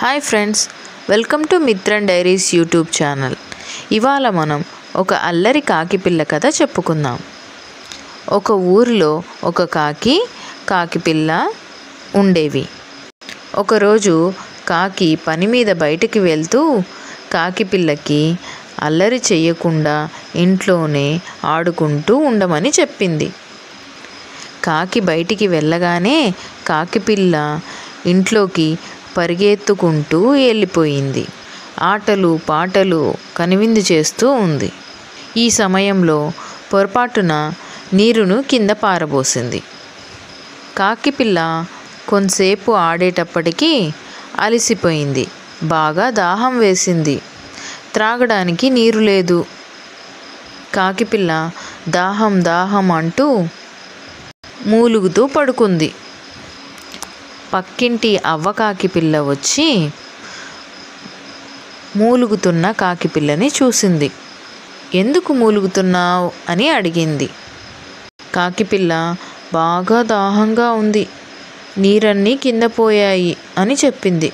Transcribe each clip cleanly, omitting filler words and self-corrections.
Hi friends, welcome to Mithran diaries YouTube channel. ఇవాళ మనం ఒక అల్లరి కాకి పిల్ల కథ చెప్పుకుందాం. ఒక ఊరిలో ఒక కాకి పిల్ల ఉండేవి. ఒకరోజు కాకి పని మీద బయటికి వెళ్తూ కాకి పిల్లకి అల్లరి చెయ్యకుండా ఇంట్లోనే ఆడుకుంటూ ఉండమని చెప్పింది. కాకి బయటికి వెళ్ళగానే కాకి పిల్ల ఇంట్లోకి పరిగెత్తుకుంటూ వెళ్ళిపోయింది. ఆటలు పాటలు కనువిందు చేస్తూ ఉంది. ఈ సమయంలో పొరపాటున నీరును కింద పారబోసింది. కాకి పిల్ల కొంతసేపు ఆడేటప్పటికీ అలసిపోయింది. బాగా దాహం వేసింది. త్రాగడానికి నీరు లేదు. కాకి పిల్ల దాహం దాహం అంటూ మూలుగుతూ పడుకుంది. పక్కింటి అవ్వ కాకి పిల్ల వచ్చి మూలుగుతున్న కాకి పిల్లని చూసింది. ఎందుకు మూలుగుతున్నావు అని అడిగింది. కాకి పిల్ల బాగా దాహంగా ఉంది, నీరన్నీ కింద పోయాయి అని చెప్పింది.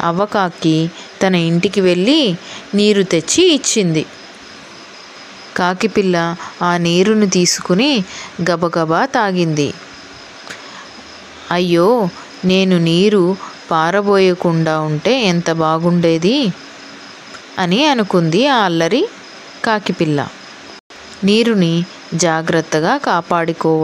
అవ్వకాకి తన ఇంటికి వెళ్ళి నీరు తెచ్చి ఇచ్చింది. కాకి పిల్ల ఆ నీరును తీసుకుని గబగబా తాగింది. అయ్యో, నేను నీరు పారబోయకుండా ఉంటే ఎంత బాగుండేది అని అనుకుంది ఆ అల్లరి కాకిపిల్ల. నీరుని జాగ్రత్తగా కాపాడుకోవాలి.